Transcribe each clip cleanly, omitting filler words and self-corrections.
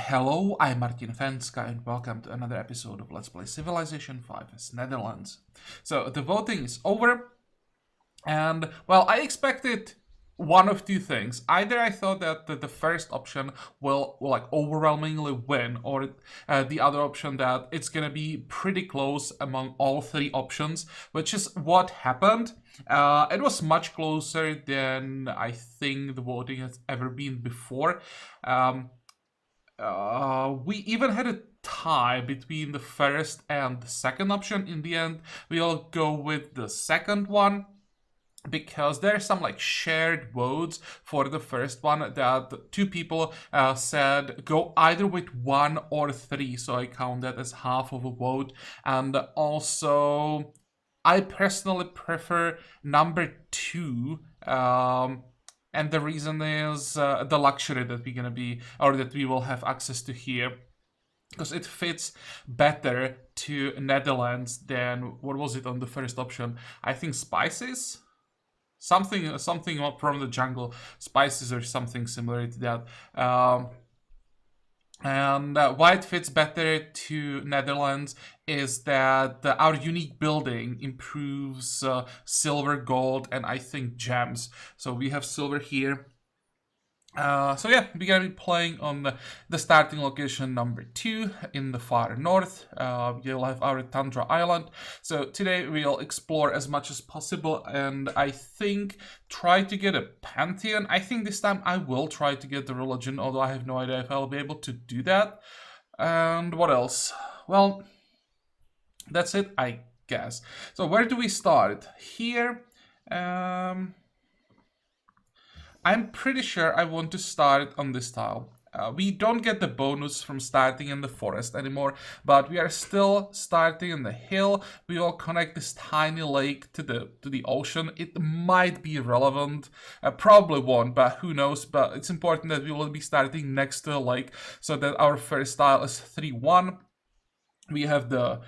Hello, I'm Martin Fencka and welcome to another episode of Let's Play Civilization 5 as Netherlands. So the voting is over and, well, I expected one of two things. Either I thought that the first option will like overwhelmingly win, or the other option that it's gonna be pretty close among all three options, which is what happened. It was much closer than I think the voting has ever been before. We even had a tie between the first and the second option. In the end, we'll go with the second one because there's some like shared votes for the first one that two people said go either with 1 or 3, so I count that as half of a vote. And also I personally prefer number 2, and the reason is the luxury that we're gonna be, or that we will have access to here, because it fits better to Netherlands than, what was it on the first option? I think spices? Something from the jungle, spices or something similar to that. And why it fits better to Netherlands is that our unique building improves silver, gold, and I think gems. So we have silver here. So yeah, we're gonna be playing on the starting location number 2 in the far north. You'll have our Tundra island. So today we'll explore as much as possible, and I think try to get a pantheon. I think this time I will try to get the religion, although I have no idea if I'll be able to do that. And what else? Well, that's it, I guess. So where do we start? Here. I'm pretty sure I want to start on this tile. We don't get the bonus from starting in the forest anymore, but we are still starting in the hill. We will connect this tiny lake to the ocean. It might be relevant, probably won't, but who knows. But it's important that we will be starting next to the lake, so that our first tile is 3-1. We have the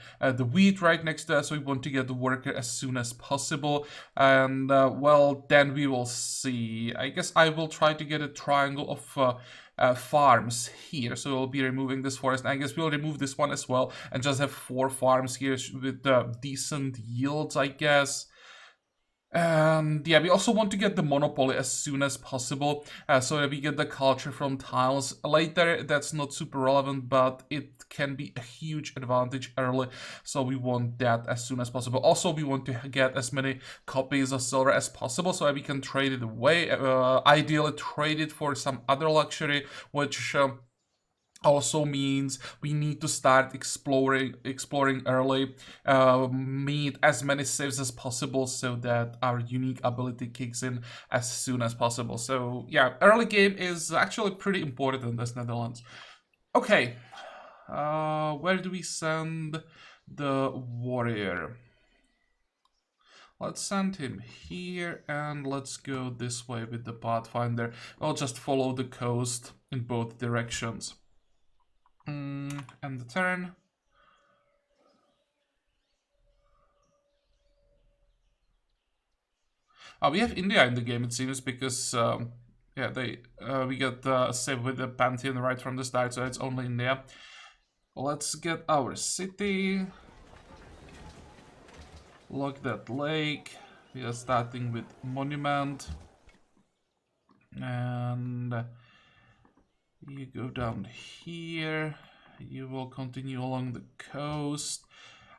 wheat right next to us, so we want to get the worker as soon as possible. And, well, then we will see. I guess I will try to get a triangle of farms here. So we'll be removing this forest. And I guess we'll remove this one as well and just have 4 farms here with decent yields, I guess. And yeah, we also want to get the monopoly as soon as possible, so that we get the culture from tiles later. That's not super relevant, but it can be a huge advantage early, so we want that as soon as possible. Also, we want to get as many copies of silver as possible so that we can trade it away, ideally trade it for some other luxury, which also means we need to start exploring early, meet as many saves as possible so that our unique ability kicks in as soon as possible. So yeah, early game is actually pretty important in this Netherlands. Okay, where do we send the warrior? Let's send him here, and let's go this way with the pathfinder. I'll just follow the coast in both directions. And the turn. We have India in the game, it seems, because yeah, we get save with the pantheon right from the start, so it's only India. Let's get our city. Lock that lake. We are starting with monument, and you go down here. You will continue along the coast.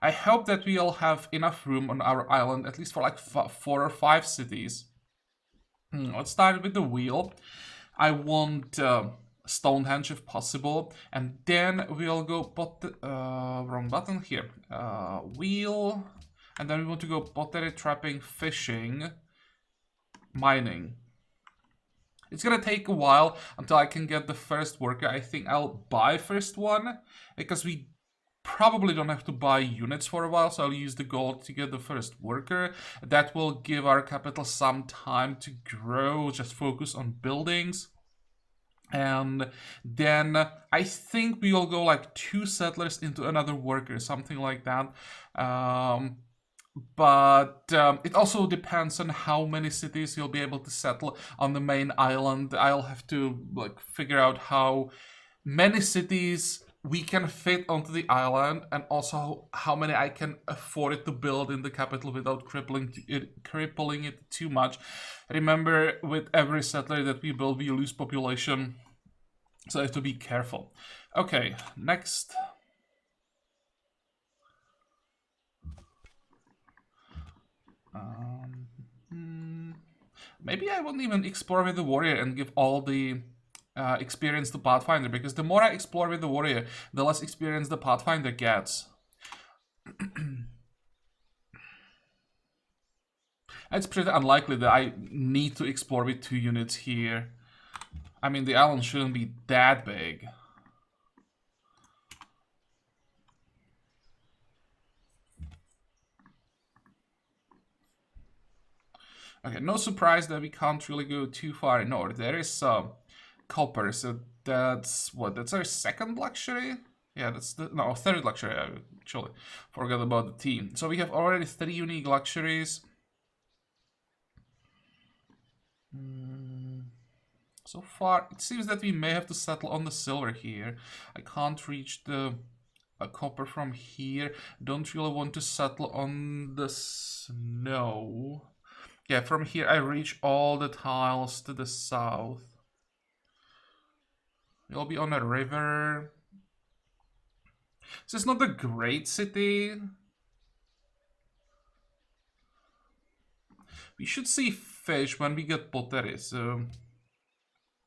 I hope that we'll have enough room on our island, at least for like 4 or 5 cities. Let's start with the wheel. I want Stonehenge if possible, and then we'll go wrong button here. Wheel, and then we want to go pottery, trapping, fishing, mining. It's gonna take a while until I can get the first worker. I think I'll buy first one, because we probably don't have to buy units for a while, so I'll use the gold to get the first worker. That will give our capital some time to grow, just focus on buildings. And then I think we will go like 2 settlers into another worker, something like that. But it also depends on how many cities you'll be able to settle on the main island. I'll have to like figure out how many cities we can fit onto the island, and also how many I can afford it to build in the capital without crippling it too much. Remember, with every settler that we build, we lose population, so I have to be careful. Okay, next. Maybe I won't even explore with the warrior and give all the experience to Pathfinder, because the more I explore with the warrior, the less experience the Pathfinder gets. It's pretty unlikely that I need to explore with 2 units here. I mean, the island shouldn't be that big. Okay, no surprise that we can't really go too far north. There is copper, so that's what? That's our second luxury? Yeah, that's the no, third luxury. I actually forgot about the team. So we have already 3 unique luxuries. So far, it seems that we may have to settle on the silver here. I can't reach the copper from here. Don't really want to settle on the snow. Yeah, from here I reach all the tiles to the south. We'll be on a river. This is not a great city. We should see fish when we get pottery, so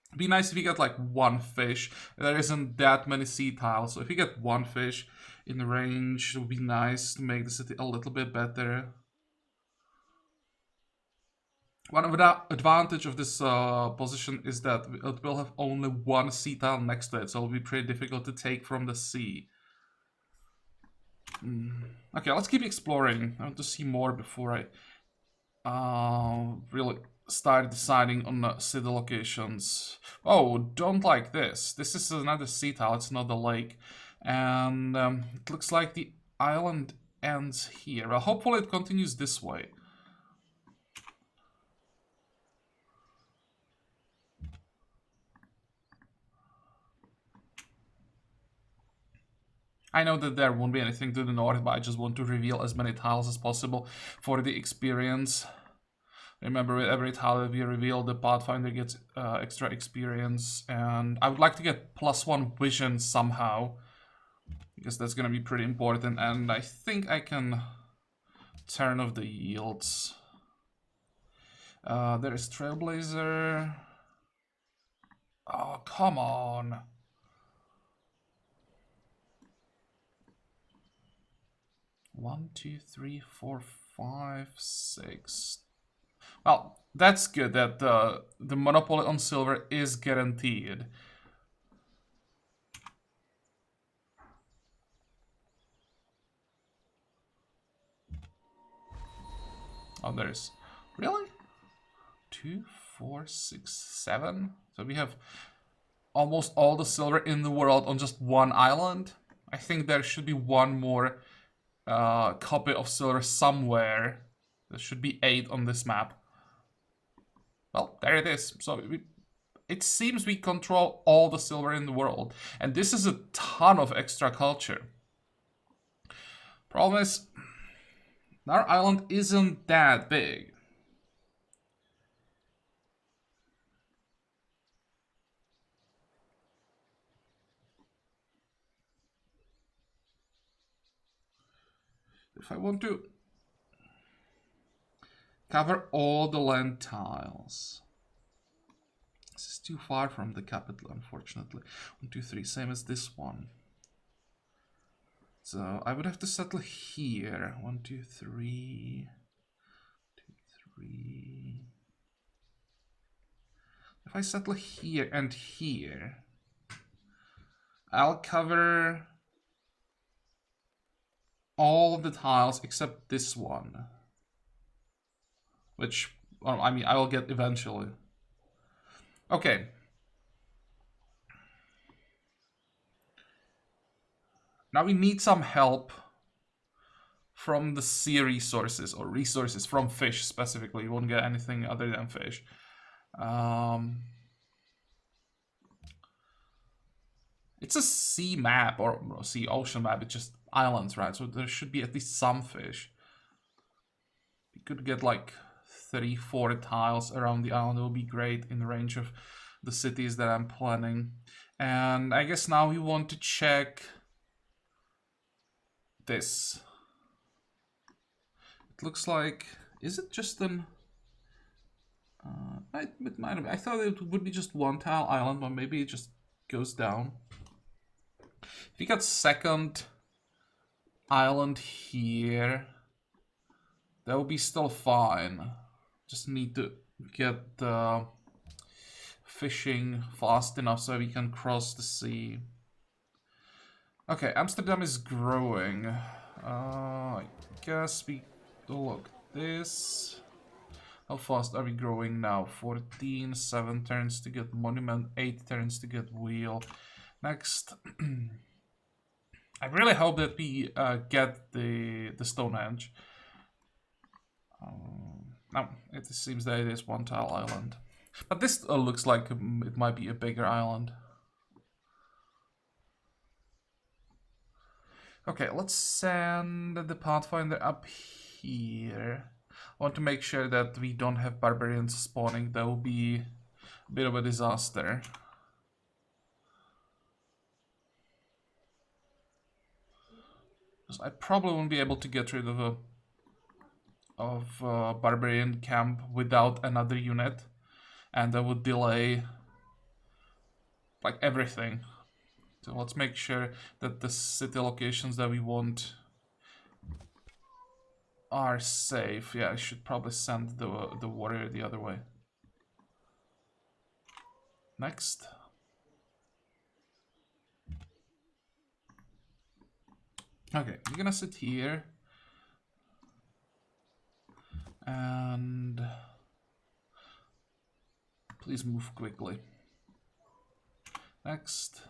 it'd be nice if we get like 1 fish. There isn't that many sea tiles, so if we get 1 fish in the range, it would be nice to make the city a little bit better. One of the advantage of this position is that it will have only 1 sea tile next to it, so it'll be pretty difficult to take from the sea. Okay, let's keep exploring. I want to see more before I really start deciding on the city locations. Oh, don't like this. This is another sea tile, it's not the lake. And it looks like the island ends here. Well, hopefully it continues this way. I know that there won't be anything to the north, but I just want to reveal as many tiles as possible for the experience. Remember, with every tile that we reveal, the Pathfinder gets extra experience, and I would like to get +1 vision somehow, because that's gonna be pretty important, and I think I can turn off the yields. There is Trailblazer. Oh, come on. One, two, three, four, 5, 6. Well, that's good that the monopoly on silver is guaranteed. Oh, there's really 2, 4, 6, 7. So we have almost all the silver in the world on just 1 island. I think there should be 1 more copy of silver somewhere. There should be 8 on this map. Well, there it is. So it seems we control all the silver in the world. And this is a ton of extra culture. Problem is, our island isn't that big. If I want to cover all the land tiles, this is too far from the capital, unfortunately. 1, 2, 3, same as this one. So I would have to settle here. 1, 2, 3, 2, 3. If I settle here and here, I'll cover all the tiles except this one, which, well, I mean, I will get eventually. Okay. Now we need some help from the sea resources, or resources from fish specifically. You won't get anything other than fish. It's a sea map, or sea ocean map, it's just islands, right? So there should be at least some fish. We could get like 3-4 tiles around the island. It will be great in the range of the cities that I'm planning. And I guess now we want to check this. It looks like, is it just an... it might have, I thought it would be just one tile island, but maybe it just goes down. If we got second island here, that would be still fine. Just need to get the fishing fast enough so we can cross the sea. Okay, Amsterdam is growing. I guess we look this. How fast are we growing now? 14, 7 turns to get monument, 8 turns to get wheel. Next, I really hope that we get the Stonehenge. No, it seems that it is one tile island. But this looks like it might be a bigger island. Okay, let's send the Pathfinder up here. I want to make sure that we don't have barbarians spawning. That will be a bit of a disaster. Because I probably won't be able to get rid of a barbarian camp without another unit, and that would delay like everything. So let's make sure that the city locations that we want are safe. Yeah, I should probably send the warrior the other way. Next. Okay, you're gonna sit here. And please move quickly. Next.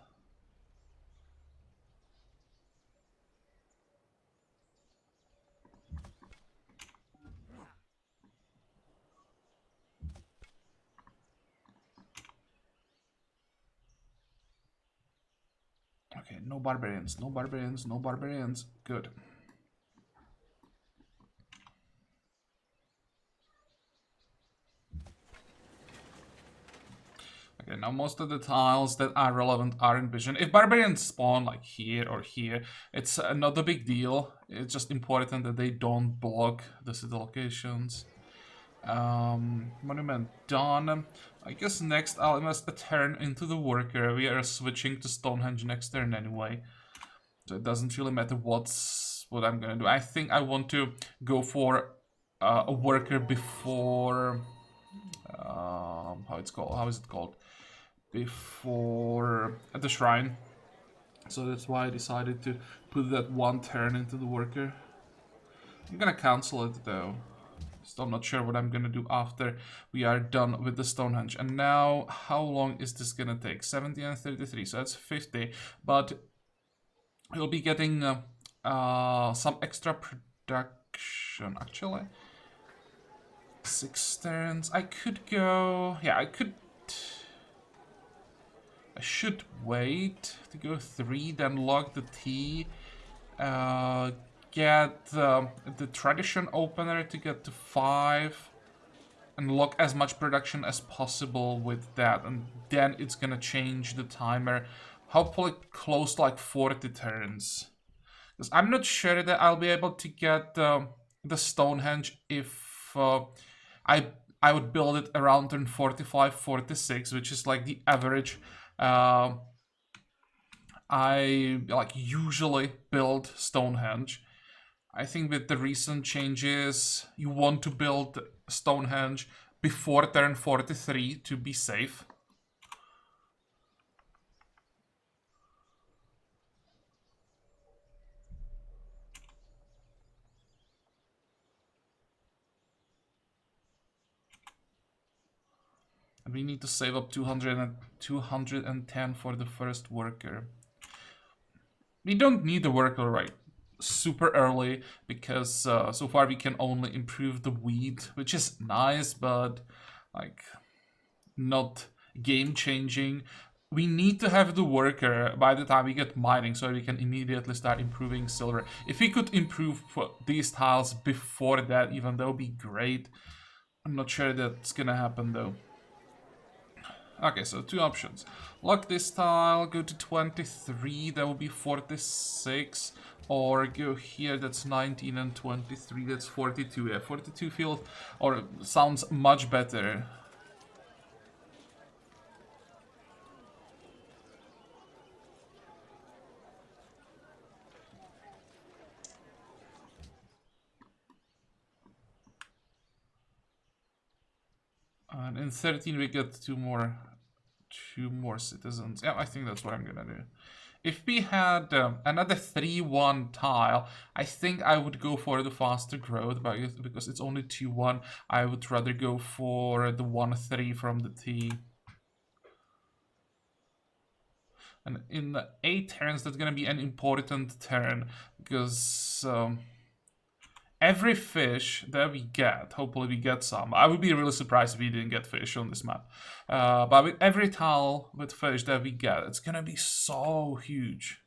Okay, no barbarians, no barbarians, no barbarians. Good. Okay, now most of the tiles that are relevant are in vision. If barbarians spawn like here or here, it's not a big deal. It's just important that they don't block the city locations. Monument done. I guess next I'll invest a turn into the worker. We are switching to Stonehenge next turn anyway, so it doesn't really matter what I'm gonna do. I think I want to go for a worker before how is it called? Before at the shrine. So that's why I decided to put that one turn into the worker. I'm gonna cancel it though. Still not sure what I'm gonna do after we are done with the Stonehenge. And now, how long is this gonna take? 70 and 33, so that's 50. But we'll be getting some extra production, actually. 6 turns. I could go... Yeah, I should wait to go 3, then log the T. Get the tradition opener to get to 5 and lock as much production as possible with that, and then it's gonna change the timer, hopefully close to like 40 turns, because I'm not sure that I'll be able to get the Stonehenge if I would build it around turn 45-46, which is like the average I like usually build Stonehenge. I think with the recent changes, you want to build Stonehenge before turn 43 to be safe. And we need to save up 210 for the first worker. We don't need the worker right super early, because so far we can only improve the wheat, which is nice, but like not game changing. we need to have the worker by the time we get mining so we can immediately start improving silver. If we could improve these tiles before that, even that would be great. I'm not sure that's gonna happen though. Okay, so two options. Lock this tile, go to 23, that will be 46. Or go here, that's 19 and 23, that's 42. Yeah, 42 feels, or sounds much better. And in 13 we get two more citizens. Yeah, I think that's what I'm gonna do. If we had another 3-1 tile, I think I would go for the faster growth, because it's only 2-1. I would rather go for the 1-3 from the T. And in the 8 turns, that's gonna be an important turn, because every fish that we get, hopefully we get some. I would be really surprised if we didn't get fish on this map. But with every tile with fish that we get, it's gonna be so huge.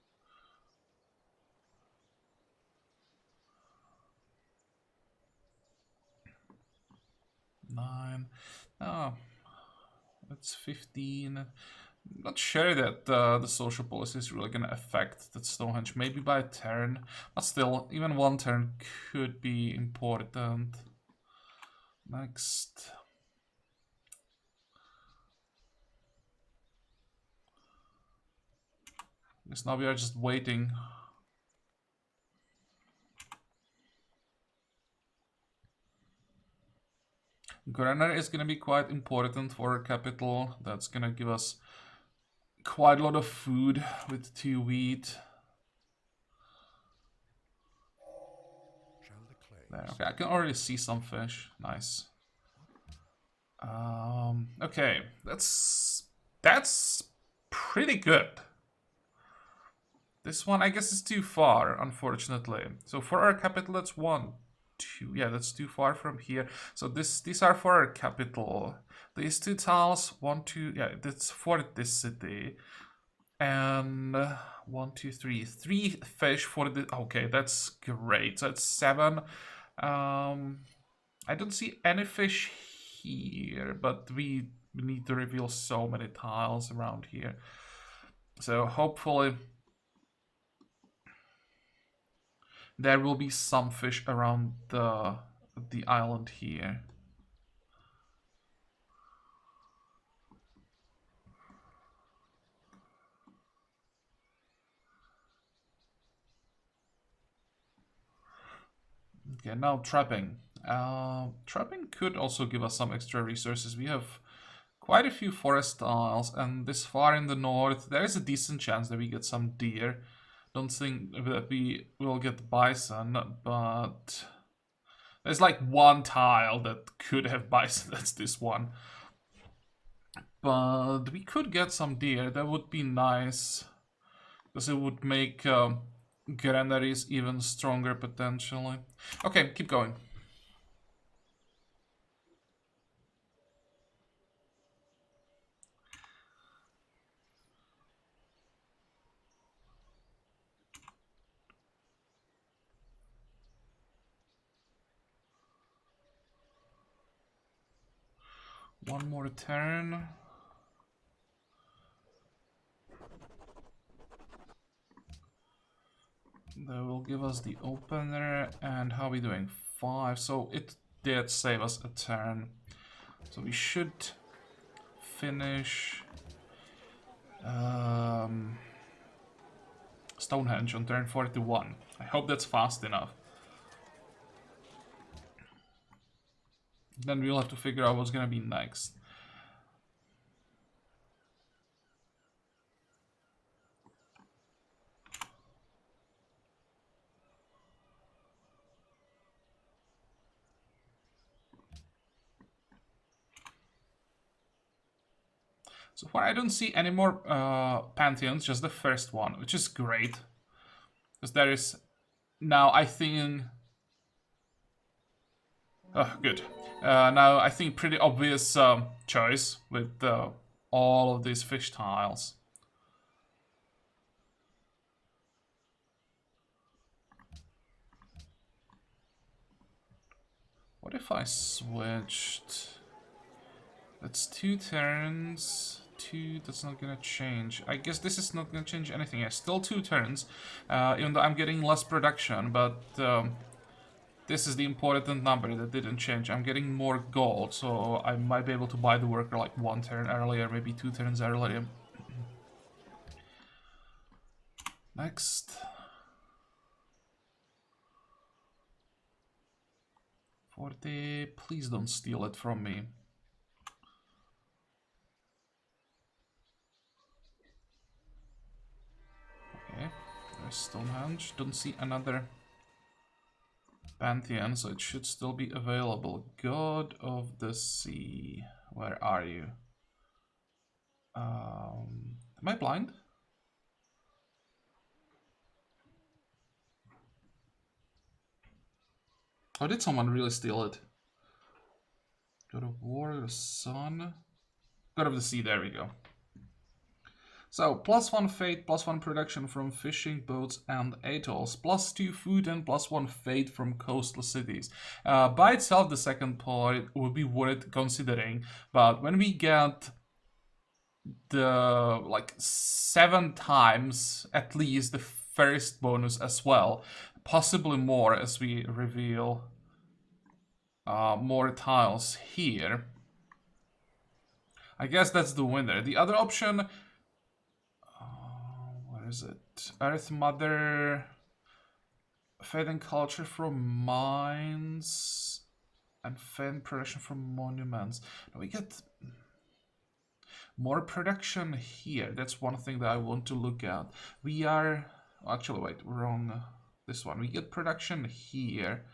Nine. Oh, it's 15. Not sure that the social policy is really gonna affect that Stonehenge. Maybe by a turn, but still, even one turn could be important. Next. Because now we are just waiting. Granary is gonna be quite important for our capital. That's gonna give us quite a lot of food with 2 wheat. There, okay, I can already see some fish. Nice. Okay, that's pretty good. This one, I guess, is too far, unfortunately. So for our capital, that's 1, 2. Yeah, that's too far from here. So these are for our capital. These 2 tiles, 1, 2. Yeah, that's for this city. And 1, 2, 3. 3 fish for the. Okay, that's great. So it's 7. I don't see any fish here, but we need to reveal so many tiles around here. So hopefully there will be some fish around the island here. Okay, now trapping. Trapping could also give us some extra resources. We have quite a few forest tiles, and this far in the north, there is a decent chance that we get some deer. Don't think that we will get bison, but there's like one tile that could have bison. That's this one. But we could get some deer. That would be nice, because it would make granaries even stronger potentially. Okay, keep going. One more turn. That will give us the opener. And how are we doing? 5. So it did save us a turn. So we should finish Stonehenge on turn 41. I hope that's fast enough. Then we'll have to figure out what's gonna be next. So far I don't see any more pantheons, just the first one, which is great. Because there is now, I think... Oh, good. Now I think pretty obvious choice with all of these fish tiles. What if I switched? That's 2 turns. 2, that's not gonna change. I guess this is not gonna change anything. Yeah, still 2 turns, even though I'm getting less production, but this is the important number that didn't change. I'm getting more gold, so I might be able to buy the worker like 1 turn earlier, maybe 2 turns earlier. Next. 40, please don't steal it from me. Okay, there's Stonehenge. Don't see another pantheon, so it should still be available. God of the Sea, where are you? Am I blind? Or did someone really steal it? God of War, the Sun. God of the Sea, there we go. So, +1 fate, +1 production from fishing boats and atolls, +2 food and +1 fate from coastal cities. By itself, the second point would be worth considering, but when we get the, like, 7 times at least the first bonus as well, possibly more as we reveal more tiles here, I guess that's the winner. The other option, where is it? Earth Mother, Faith and Culture from Mines, and Fan Production from Monuments. Now we get more production here. That's one thing that I want to look at. We are, actually wait, wrong, this one. We get production here.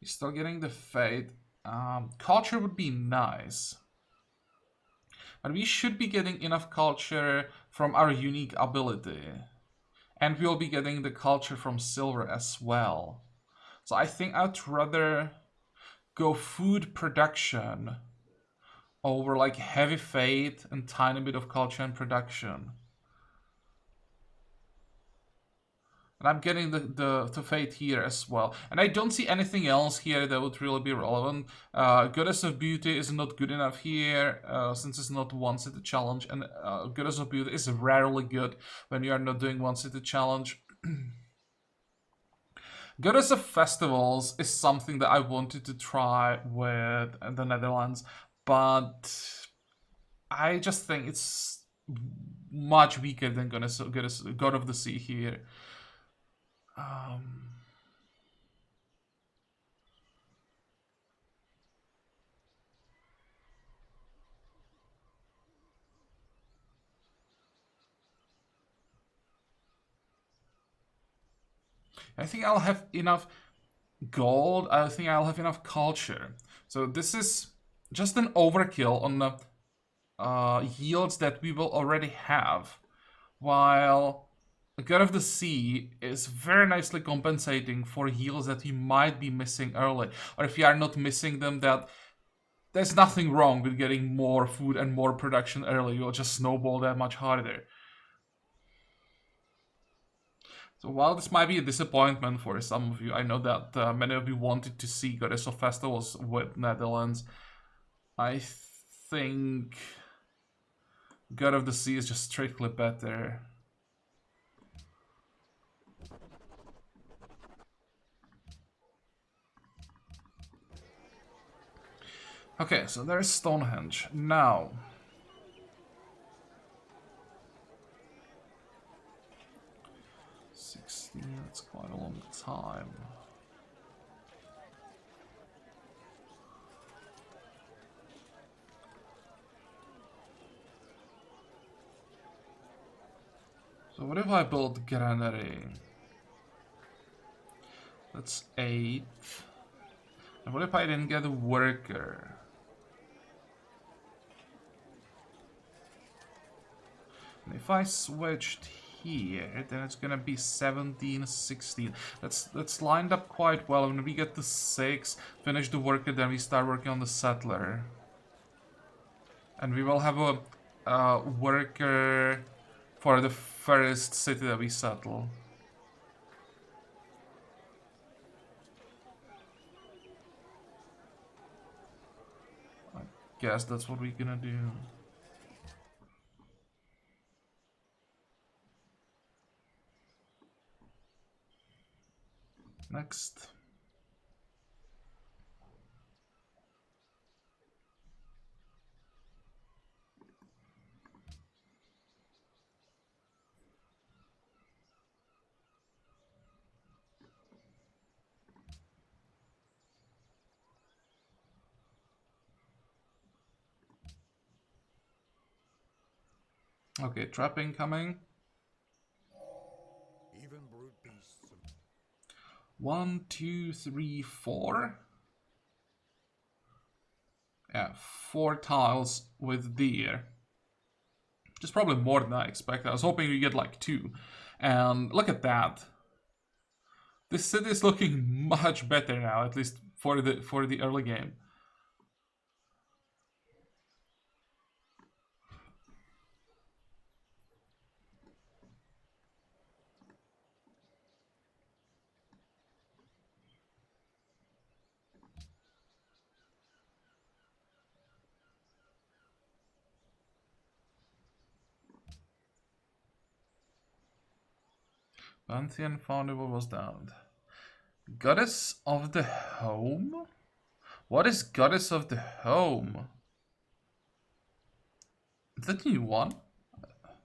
We're still getting the Faith. Culture would be nice. But we should be getting enough culture from our unique ability. And we'll be getting the culture from silver as well. So I think I'd rather go food production over like heavy faith and tiny bit of culture and production. And I'm getting the fate here as well. And I don't see anything else here that would really be relevant. Goddess of Beauty is not good enough here, since it's not one city challenge. And Goddess of Beauty is rarely good when you are not doing one city challenge. Goddess of Festivals is something that I wanted to try with the Netherlands, but I just think it's much weaker than God of the Sea here. I think I'll have enough gold. I think I'll have enough culture. So this is just an overkill on the yields that we will already have, while God of the Sea is very nicely compensating for yields that we might be missing early. Or if we are not missing them, that there's nothing wrong with getting more food and more production early. You'll just snowball that much harder. So while this might be a disappointment for some of you, I know that many of you wanted to see Goddess of Festivals with Netherlands. I think God of the Sea is just strictly better. Okay, so there's Stonehenge. Now, that's quite a long time. So what if I build granary? That's 8. And what if I didn't get a worker? And if I switched here, then it's gonna be 17, 16. That's lined up quite well. When we get to 6, finish the worker, then we start working on the settler. And we will have a worker for the first city that we settle. guess that's what we're gonna do. Next. Okay, trapping coming. Even brute beasts. 1, 2, 3, 4. Yeah, 4 tiles with deer. Which is probably more than I expected. I was hoping we get like 2. And look at that. This city is looking much better now, at least for the early game. Pantheon Foundable was downed. Goddess of the Home? What is Goddess of the Home? Is that a new one?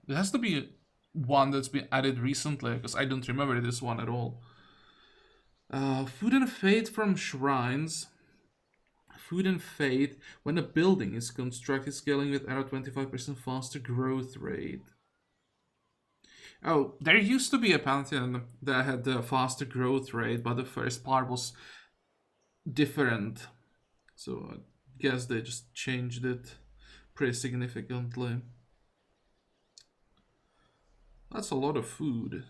It has to be one that's been added recently, because I don't remember this one at all. Food and Faith from Shrines. Food and Faith, when a building is constructed, scaling with arrow 25% faster growth rate. Oh, there used to be a Pantheon that had the faster growth rate, but the first part was different. So I guess they just changed it pretty significantly. That's a lot of food.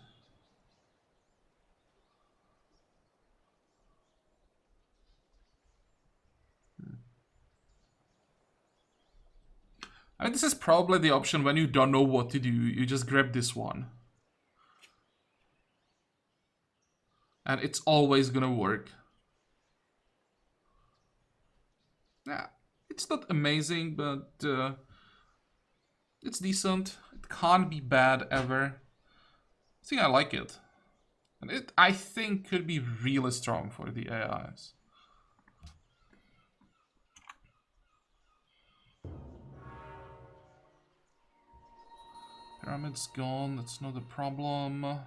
I mean, this is probably the option when you don't know what to do. You just grab this one. And it's always gonna work. Yeah, it's not amazing, but it's decent. It can't be bad ever. I think I like it. And it, I think, could be really strong for the AIs. Pyramid's gone, that's not a problem.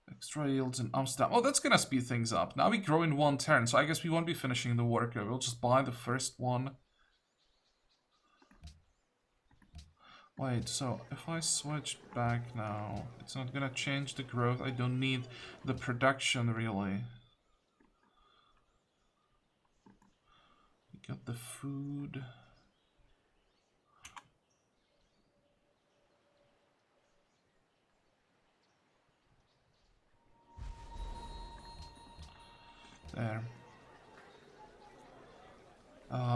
Extra yields in Amsterdam. Oh, that's gonna speed things up. Now we grow in 1 turn, so I guess we won't be finishing the worker. We'll just buy the first one. Wait, so if I switch back now, it's not gonna change the growth. I don't need the production, really. We got the food. There.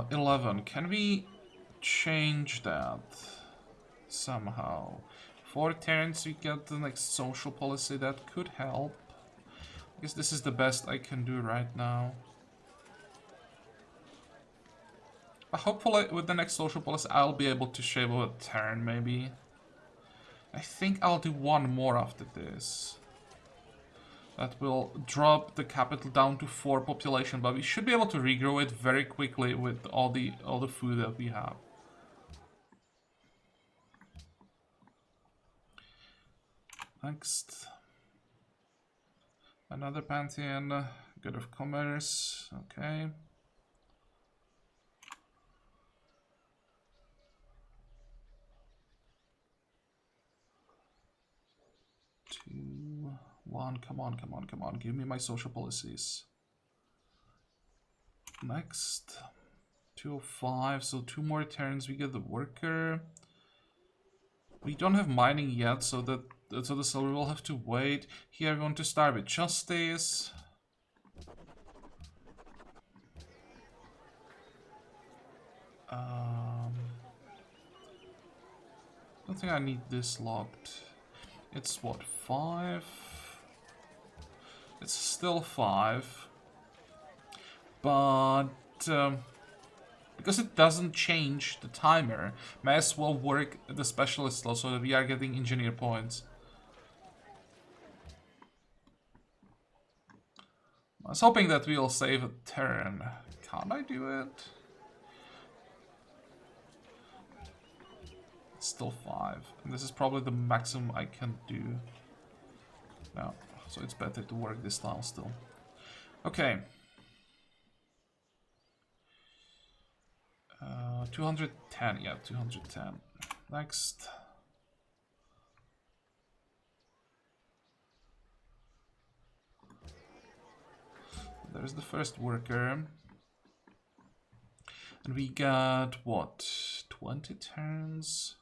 11. Can we change that somehow? 4 turns we get the next social policy. That could help. I guess this is the best I can do right now. But hopefully with the next social policy I'll be able to shave a turn maybe. I think I'll do one more after this. That will drop the capital down to 4 population, but we should be able to regrow it very quickly with all the food that we have. Next. Another Pantheon, God of Commerce, okay. Two, one, come on, come on, come on, give me my social policies. Next. 205, so 2 more turns we get the worker. We don't have mining yet, so the seller will have to wait. Here we want to start with justice. I don't think I need this locked. It's what, 5? It's still 5. But Because it doesn't change the timer. May as well work the specialist law so that we are getting engineer points. I was hoping that we'll save a turn. Can't I do it? It's still 5. And this is probably the maximum I can do. No, so it's better to work this tile still. Okay. 210, yeah, 210. Next. There's the first worker. And we got, what, 20 turns?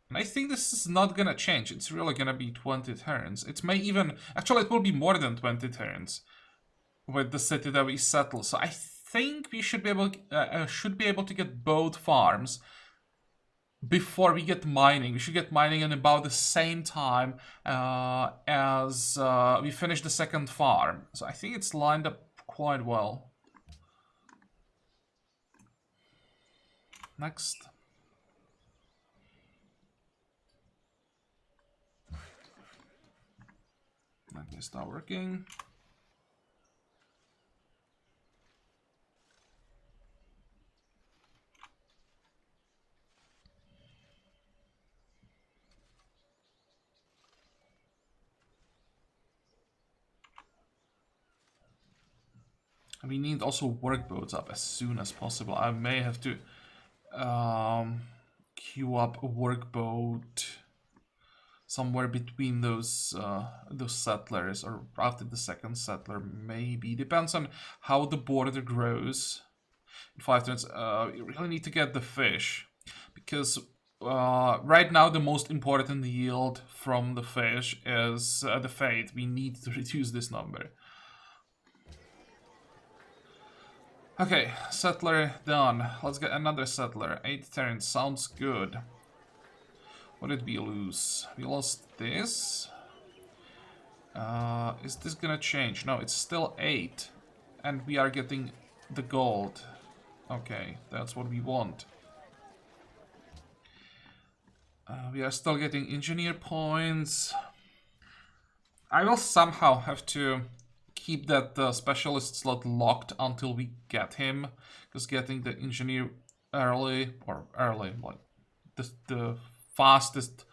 And I think this is not gonna change. It's really gonna be 20 turns. It may even... Actually, it will be more than 20 turns with the city that we settle. So I think we should be able to get both farms before we get mining. We should get mining in about the same time as we finish the second farm. So I think it's lined up quite well. Next. Okay, start working. We need also workboats up as soon as possible. I may have to queue up a workboat somewhere between those settlers, or after the second settler, maybe. Depends on how the border grows. In 5 turns, you really need to get the fish, because right now the most important yield from the fish is the fate. We need to reduce this number. Okay, settler done. Let's get another settler. 8 turns, sounds good. What did we lose? We lost this. Is this gonna change? No, it's still 8. And we are getting the gold. Okay, that's what we want. We are still getting engineer points. I will somehow have to keep that specialist slot locked until we get him, because getting the engineer early, like the fastest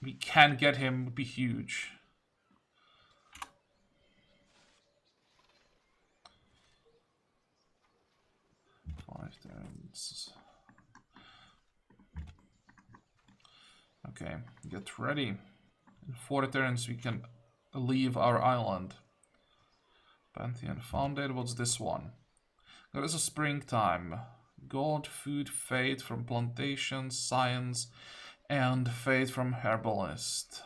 we can get him would be huge. Five turns. Okay, get ready. In 4 turns we can leave our island. Pantheon founded. What's this one? There is a springtime. Gold, food, fate from plantation, science, and fate from herbalist.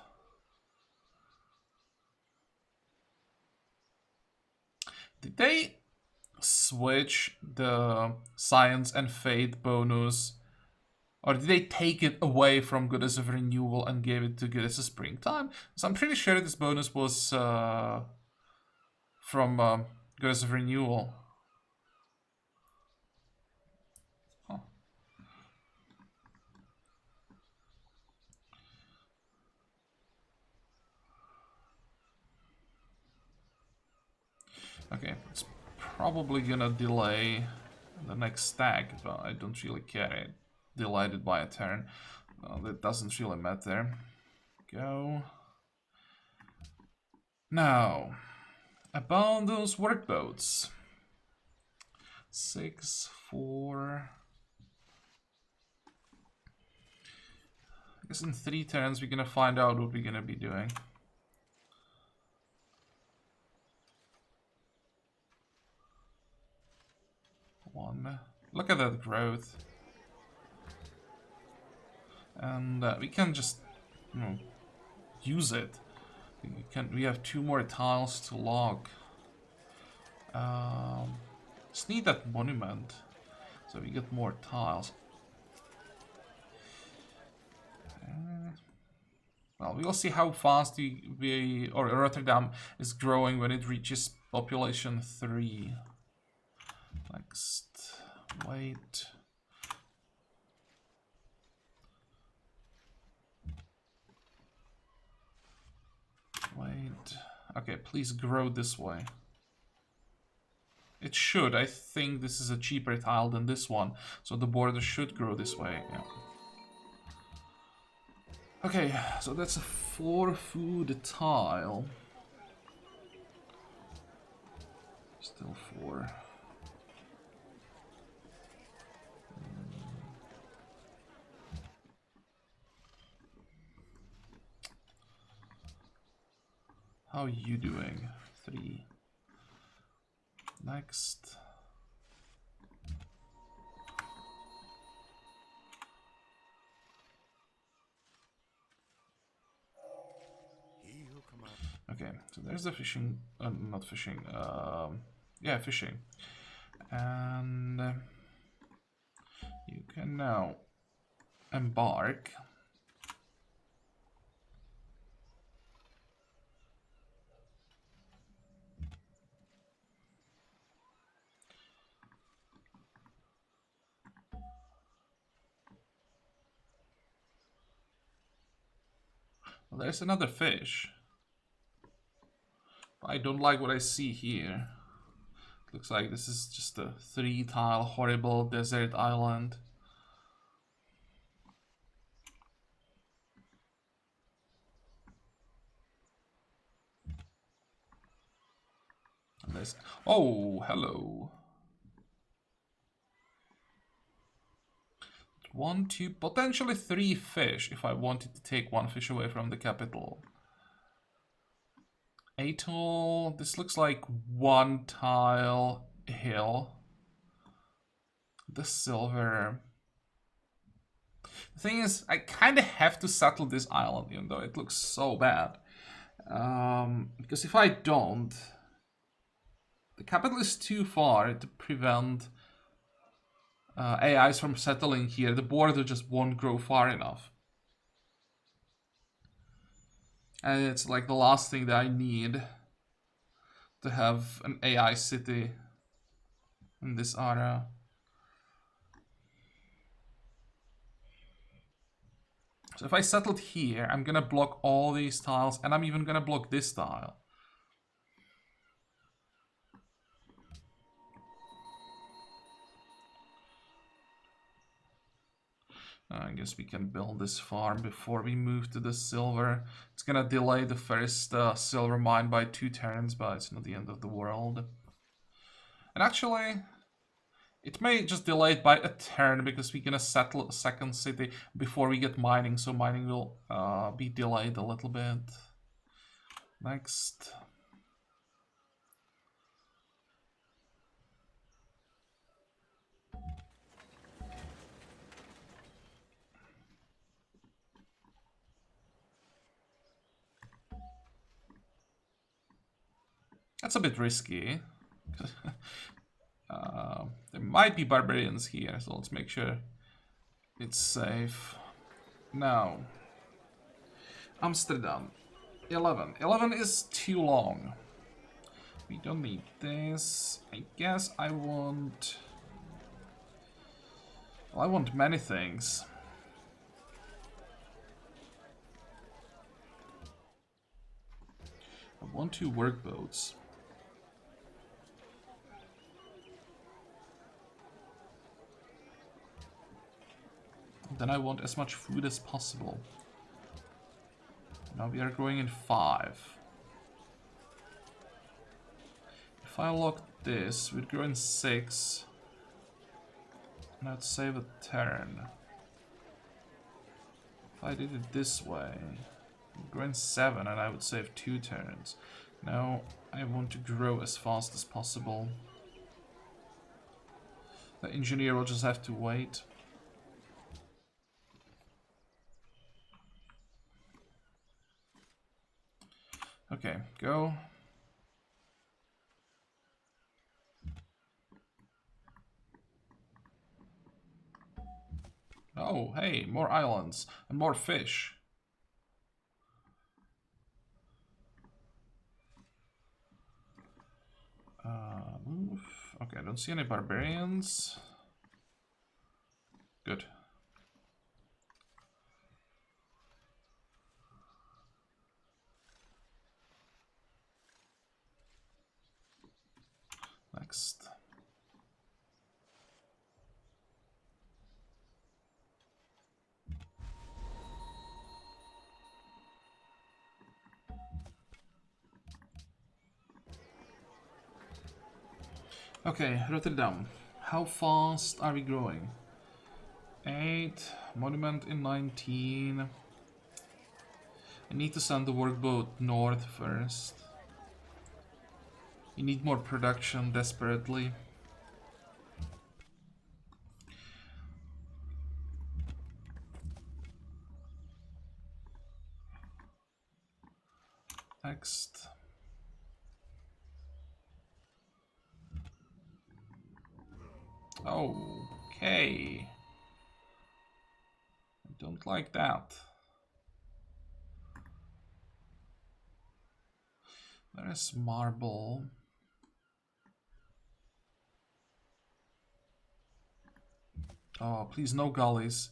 Did they switch the science and fate bonus, or did they take it away from Goddess of Renewal and gave it to Goddess of Springtime? So I'm pretty sure this bonus was from Goddess of Renewal. Huh. Okay, it's probably gonna delay the next stack, but I don't really care. It delayed it by a turn. That doesn't really matter. Go. Now, about those workboats. 6, 4. I guess in 3 turns we're gonna find out what we're gonna be doing. One. Look at that growth. And we can just, you know, use it. We have 2 more tiles to log. Just need that monument, so we get more tiles. Well, we'll see how fast Rotterdam is growing when it reaches population 3. Next, wait. Wait. Okay, please grow this way. It should. I think this is a cheaper tile than this one, so the border should grow this way. Yeah. Okay, so that's a 4 food tile. Still 4. How are you doing? 3. Next. Okay, so there's the fishing, not fishing, yeah, fishing. And you can now embark. Well, there's another fish. I don't like what I see here. Looks like this is just a 3-tile horrible desert island. And there's, oh, hello. 1, 2, potentially 3 fish if I wanted to take 1 fish away from the capital. Atoll, this looks like 1-tile hill. The silver. The thing is, I kind of have to settle this island, even though it looks so bad. Because if I don't, the capital is too far to prevent AIs from settling here. The border just won't grow far enough. And it's like the last thing that I need to have an AI city in this area. So if I settled here, I'm gonna block all these tiles, and I'm even gonna block this tile. I guess we can build this farm before we move to the silver. It's gonna delay the first silver mine by 2 turns, but it's not the end of the world. And actually, it may just delay it by a turn because we're gonna settle a second city before we get mining, so mining will be delayed a little bit. Next. That's a bit risky. There might be barbarians here, so let's make sure it's safe. Now, Amsterdam, 11. 11 is too long. We don't need this. I guess I want... well, I want many things. I want 2 workboats. Then I want as much food as possible. Now we are growing in 5. If I lock this, we'd grow in 6. And I'd save a turn. If I did it this way, we'd grow in 7 and I would save 2 turns. Now I want to grow as fast as possible. The engineer will just have to wait. Okay, go. Oh, hey, more islands and more fish. Move. Okay, I don't see any barbarians. Good. Next. Okay, Rotterdam. How fast are we growing? 8, monument in 19. I need to send the workboat north first. You need more production desperately. Next. Okay. I don't like that. There is marble. Oh, please, no gullies.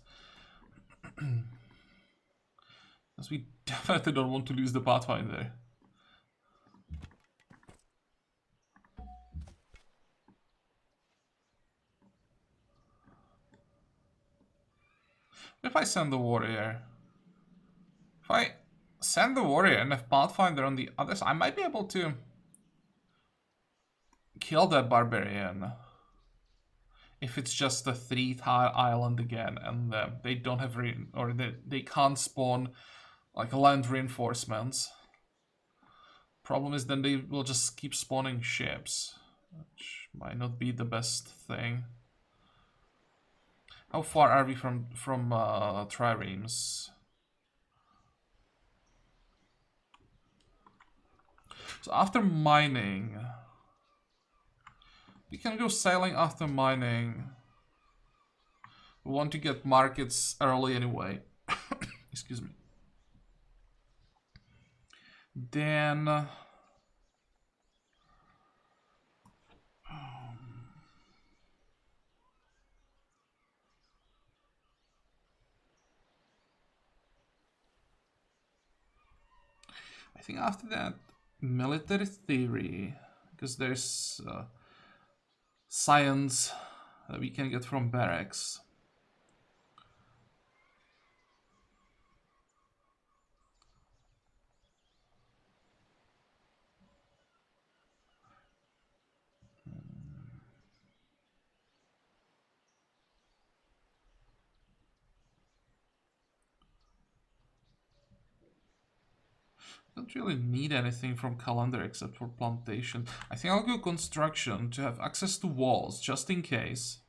Because we definitely don't want to lose the Pathfinder. If I send the warrior... If I send the warrior and have Pathfinder on the other side, I might be able to kill that barbarian. If it's just a 3-tile island again, and they don't have they can't spawn like land reinforcements. Problem is then they will just keep spawning ships, which might not be the best thing. How far are we from triremes? So after mining, we can go sailing after mining. We want to get markets early anyway. Excuse me. Then... I think after that, military theory, because there's science that we can get from barracks. Don't really need anything from calendar except for plantation. I think I'll go construction to have access to walls, just in case.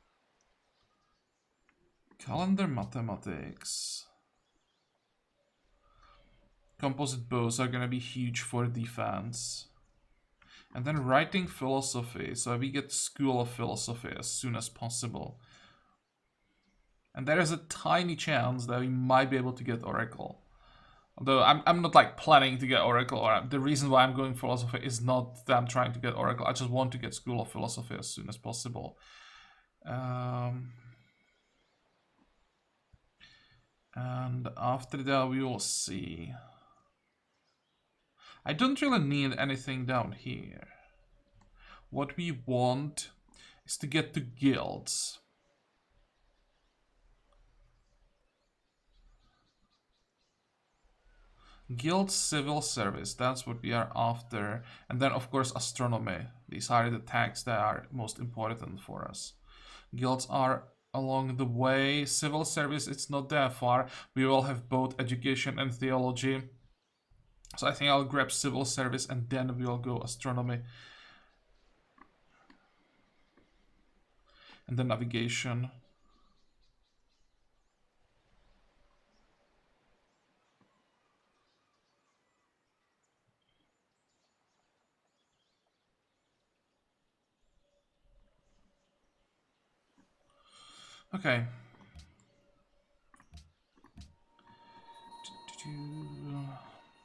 Calendar mathematics. Composite bows are gonna be huge for defense. And then writing philosophy, so we get School of Philosophy as soon as possible. And there is a tiny chance that we might be able to get Oracle. Although I'm not like planning to get Oracle, or the reason why I'm going Philosophy is not that I'm trying to get Oracle. I just want to get School of Philosophy as soon as possible. And after that we will see. I don't really need anything down here. What we want is to get to guilds. Guild civil service, that's what we are after. And then of course astronomy. These are the tags that are most important for us. Guilds are along the way. Civil service, it's not that far. We will have both education and theology. So I think I'll grab civil service and then we'll go astronomy. And then navigation. Okay.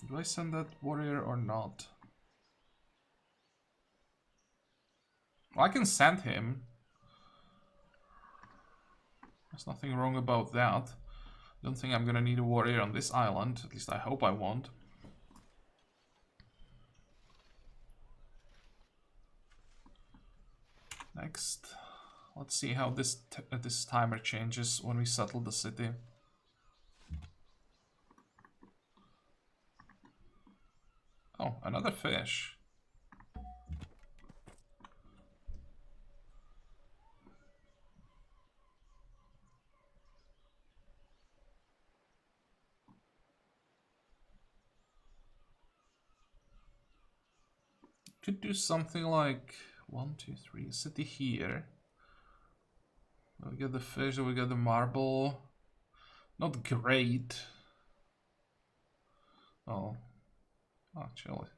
Do I send that warrior or not? Well, I can send him. There's nothing wrong about that. Don't think I'm gonna need a warrior on this island. At least I hope I won't. Next. Let's see how this timer changes when we settle the city. Oh, another fish. Could do something like 1, 2, 3, city here. We get the fish, we get the marble. Not great. Oh, actually,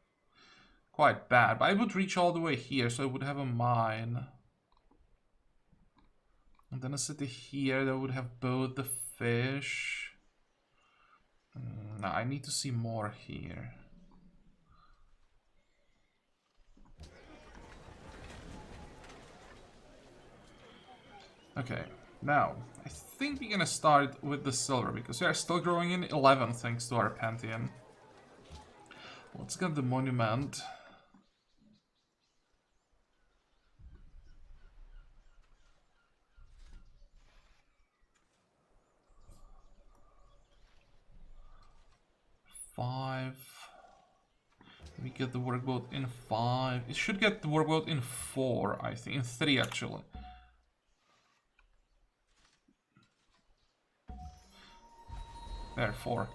quite bad. But I would reach all the way here, so I would have a mine. And then a city here that would have both the fish. No, I need to see more here. Okay, now, I think we're gonna start with the silver, because we are still growing in 11 thanks to our pantheon. Let's get the monument. We get the workboat in 5. It should get the workboat in 4, I think. In 3, actually. There, 4.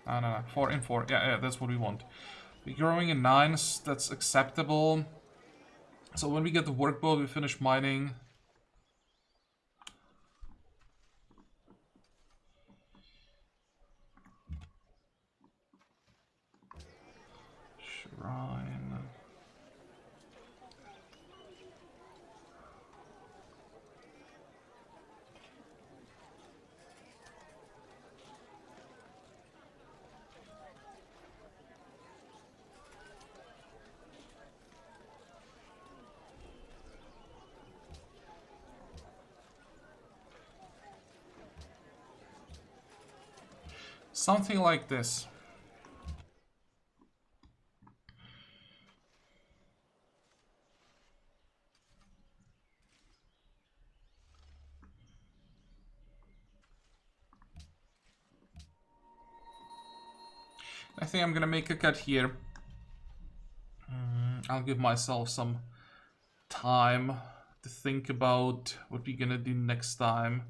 No, 4 in 4. Yeah, that's what we want. We're growing in 9s. That's acceptable. So when we get the workboat, we finish mining. Shrine. Something like this. I think I'm gonna make a cut here. I'll give myself some time to think about what we're gonna do next time.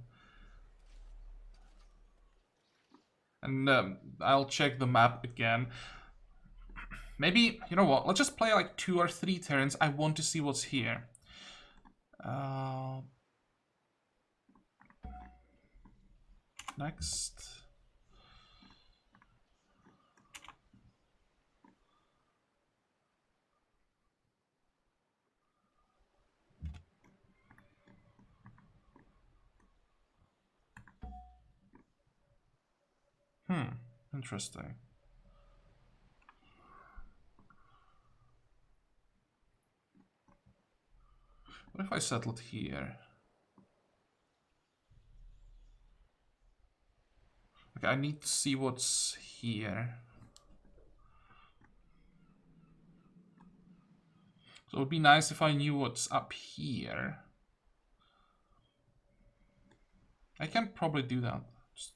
And I'll check the map again. Maybe, you know what, let's just play like 2 or 3 turns. I want to see what's here. Next. Interesting. What if I settled here? Okay, I need to see what's here. So it would be nice if I knew what's up here. I can probably do that. Just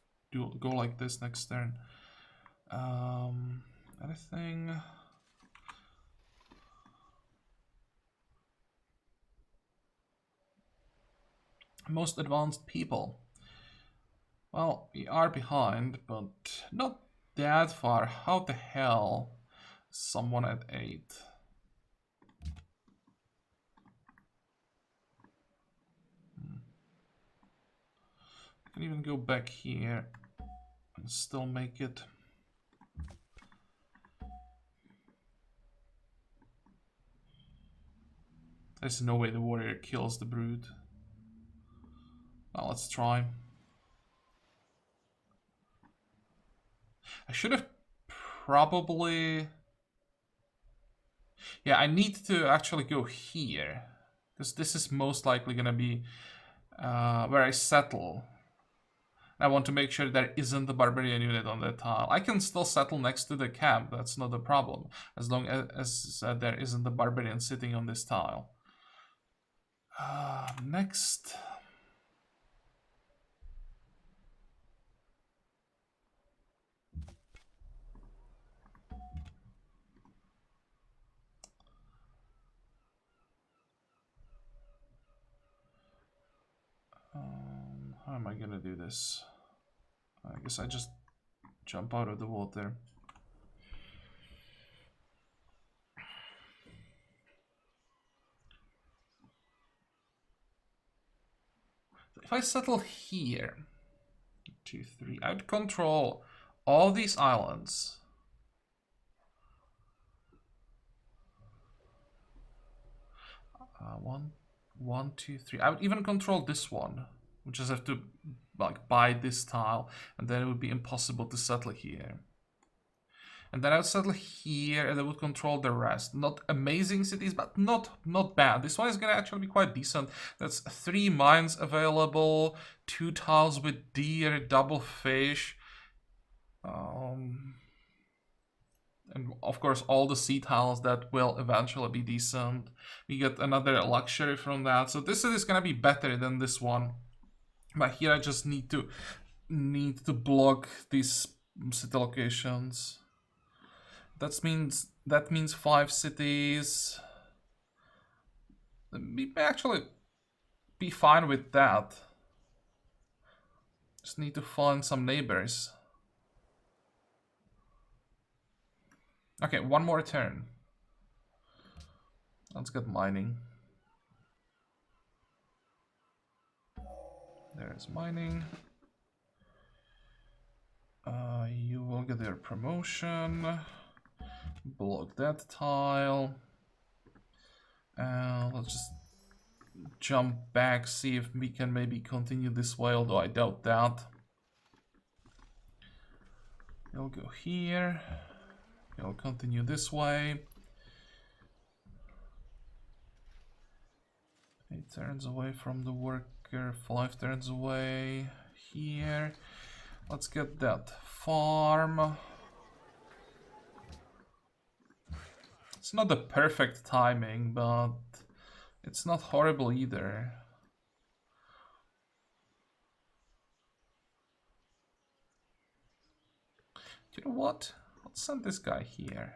go like this next turn. Anything? Most advanced people. Well, we are behind, but not that far. How the hell? Someone at 8. I can even go back here and still make it. There's no way the warrior kills the brood. Well, let's try. I should have probably Yeah, I need to actually go here. Because this is most likely going to be where I settle. I want to make sure there isn't a barbarian unit on that tile. I can still settle next to the camp, that's not a problem. As long as there isn't a barbarian sitting on this tile. Next. How am I gonna do this? I guess I just jump out of the water. If I settle here, 2, 3, I would control all these islands. One, two, three. I would even control this one. We just have to like buy this tile, and then it would be impossible to settle here. And then I would settle here, and I would control the rest. Not amazing cities, but not bad. This one is gonna actually be quite decent. That's 3 mines available, 2 tiles with deer, double fish. And of course all the sea tiles that will eventually be decent. We get another luxury from that. So this is gonna be better than this one. But here I just need to block these city locations. That means 5 cities. We may actually be fine with that. Just need to find some neighbors. Okay, one more turn. Let's get mining. There's mining. You will get your promotion. Block that tile. Let's just jump back, see if we can maybe continue this way, although I doubt that. You'll go here. You'll continue this way. 8 turns away from the worker, 5 turns away here. Let's get that farm. It's not the perfect timing, but it's not horrible either. You know what? Let's send this guy here.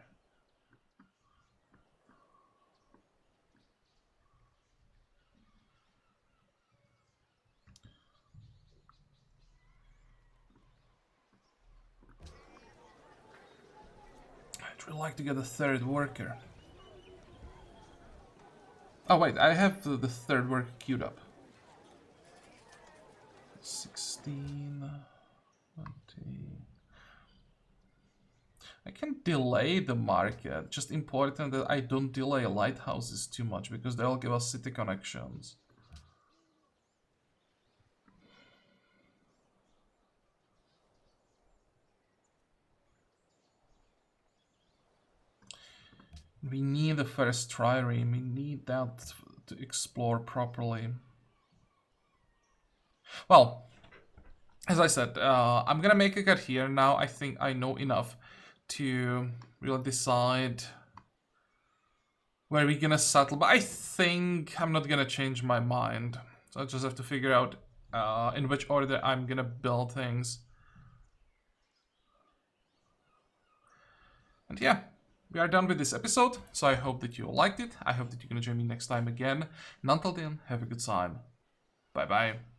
I'd really like to get a 3rd worker. Oh wait, I have the 3rd worker queued up. 16, 20. I can delay the market. Just important that I don't delay lighthouses too much because they'll give us city connections. We need the first trireme. We need that to explore properly. Well, as I said, I'm gonna make a cut here. Now I think I know enough to really decide where we're gonna settle. But I think I'm not gonna change my mind. So I just have to figure out in which order I'm gonna build things. And yeah. We are done with this episode, so I hope that you liked it. I hope that you're gonna join me next time again. And until then, have a good time. Bye bye.